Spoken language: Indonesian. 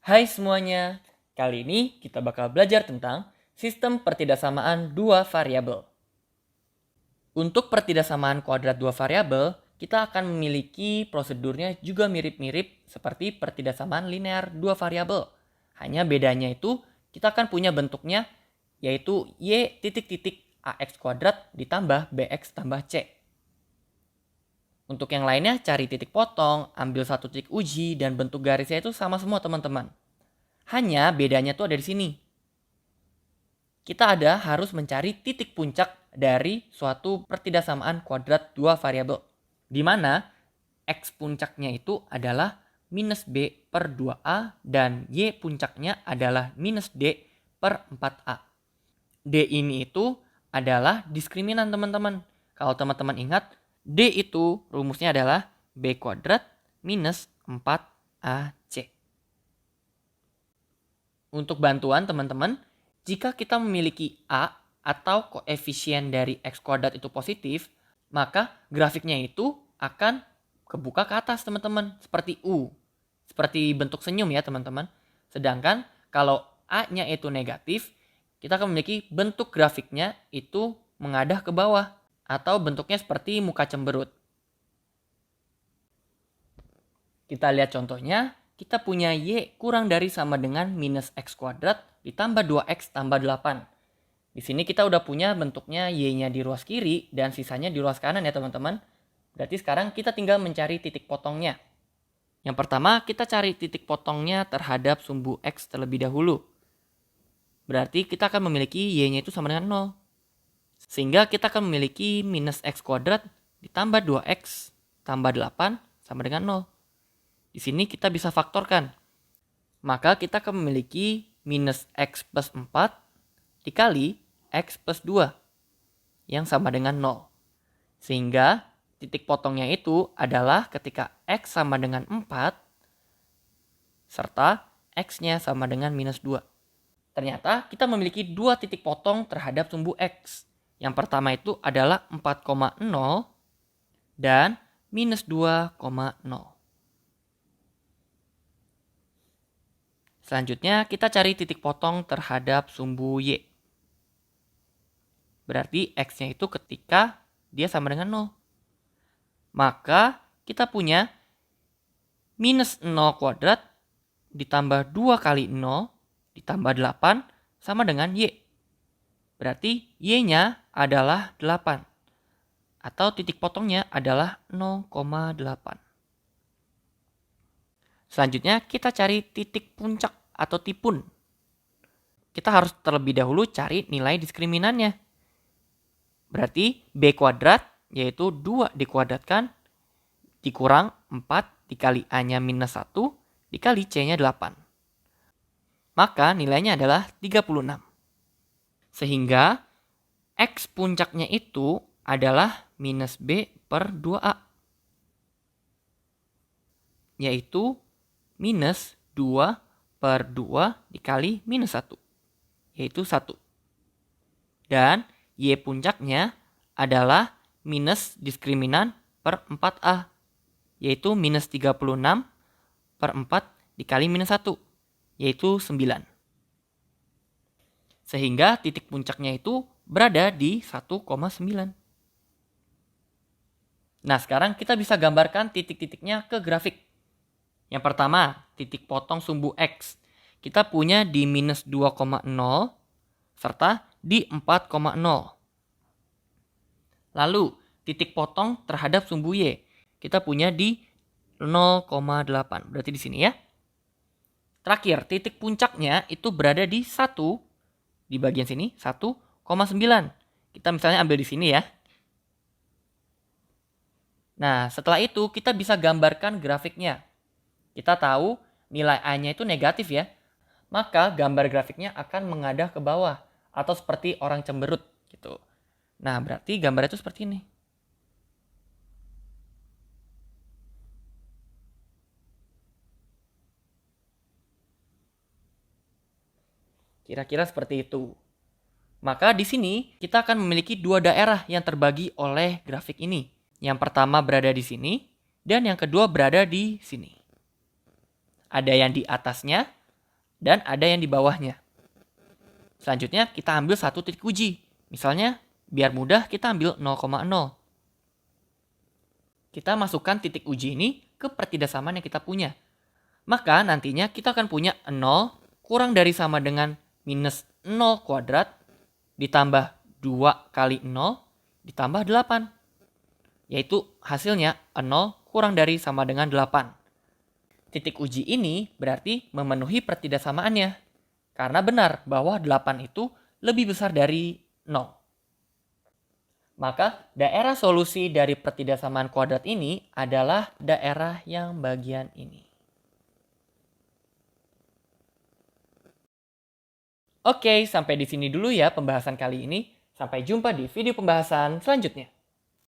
Hai semuanya, kali ini kita bakal belajar tentang sistem pertidaksamaan dua variabel. Untuk pertidaksamaan kuadrat dua variabel, kita akan memiliki prosedurnya juga mirip-mirip seperti pertidaksamaan linear dua variabel. Hanya bedanya itu kita akan punya bentuknya yaitu y titik-titik ax kuadrat ditambah bx tambah c. Untuk yang lainnya cari titik potong, ambil satu titik uji, dan bentuk garisnya itu sama semua teman-teman. Hanya bedanya tuh ada di sini. Kita harus mencari titik puncak dari suatu pertidaksamaan kuadrat dua variabel. Di mana x puncaknya itu adalah minus b per 2a dan y puncaknya adalah minus d per 4a. D ini itu adalah diskriminan teman-teman. Kalau teman-teman ingat, D itu rumusnya adalah B kuadrat minus 4AC. Untuk bantuan teman-teman, jika kita memiliki A atau koefisien dari X kuadrat itu positif, maka grafiknya itu akan kebuka ke atas teman-teman, seperti U. Seperti bentuk senyum ya teman-teman. Sedangkan kalau A-nya itu negatif, kita akan memiliki bentuk grafiknya itu mengadah ke bawah atau bentuknya seperti muka cemberut. Kita lihat contohnya, kita punya Y kurang dari sama dengan minus X kuadrat ditambah 2X tambah 8. Di sini kita udah punya bentuknya Y-nya di ruas kiri dan sisanya di ruas kanan ya teman-teman. Berarti sekarang kita tinggal mencari titik potongnya. Yang pertama kita cari titik potongnya terhadap sumbu X terlebih dahulu. Berarti kita akan memiliki Y-nya itu sama dengan 0. Sehingga kita akan memiliki minus X kuadrat ditambah 2X tambah 8 sama dengan 0. Di sini kita bisa faktorkan. Maka kita akan memiliki minus X plus 4 dikali X plus 2 yang sama dengan 0. Sehingga titik potongnya itu adalah ketika X sama dengan 4 serta X-nya sama dengan minus 2. Ternyata kita memiliki dua titik potong terhadap sumbu X. Yang pertama itu adalah 4,0 dan minus 2,0. Selanjutnya kita cari titik potong terhadap sumbu Y. Berarti X-nya itu ketika dia sama dengan 0. Maka kita punya minus 0 kuadrat ditambah 2 kali 0 ditambah 8 sama dengan Y. Berarti Y-nya adalah 8. Atau titik potongnya adalah 0,8. Selanjutnya kita cari titik puncak atau tipun. Kita harus terlebih dahulu cari nilai diskriminannya. Berarti B kuadrat yaitu 2 dikuadratkan dikurang 4 dikali A-nya minus 1 dikali C-nya 8. Maka nilainya adalah 36. Sehingga X puncaknya itu adalah minus B per 2A. Yaitu minus 2 per 2 dikali minus 1. Yaitu 1. Dan Y puncaknya adalah minus diskriminan per 4A. Yaitu minus 36 per 4 dikali minus 1. Yaitu 9. Sehingga titik puncaknya itu berada di 1,9. Nah, sekarang kita bisa gambarkan titik-titiknya ke grafik. Yang pertama, titik potong sumbu X. Kita punya di minus 2,0 serta di 4,0. Lalu, titik potong terhadap sumbu Y. Kita punya di 0,8. Berarti di sini ya. Terakhir, titik puncaknya itu berada di 1. Di bagian sini 1,9. Kita misalnya ambil di sini ya. Nah, setelah itu kita bisa gambarkan grafiknya. Kita tahu nilai A-nya itu negatif ya. Maka gambar grafiknya akan mengadah ke bawah atau seperti orang cemberut gitu. Nah, berarti gambarnya itu seperti ini. Kira-kira seperti itu. Maka di sini kita akan memiliki dua daerah yang terbagi oleh grafik ini. Yang pertama berada di sini dan yang kedua berada di sini. Ada yang di atasnya dan ada yang di bawahnya. Selanjutnya kita ambil satu titik uji. Misalnya, biar mudah kita ambil 0,0. Kita masukkan titik uji ini ke pertidaksamaan yang kita punya. Maka nantinya kita akan punya 0 kurang dari sama dengan minus 0 kuadrat ditambah 2 kali 0 ditambah 8. Yaitu hasilnya 0 kurang dari sama dengan 8. Titik uji ini berarti memenuhi pertidaksamaannya. Karena benar bahwa 8 itu lebih besar dari 0. Maka daerah solusi dari pertidaksamaan kuadrat ini adalah daerah yang bagian ini. Oke, sampai di sini dulu ya pembahasan kali ini. Sampai jumpa di video pembahasan selanjutnya.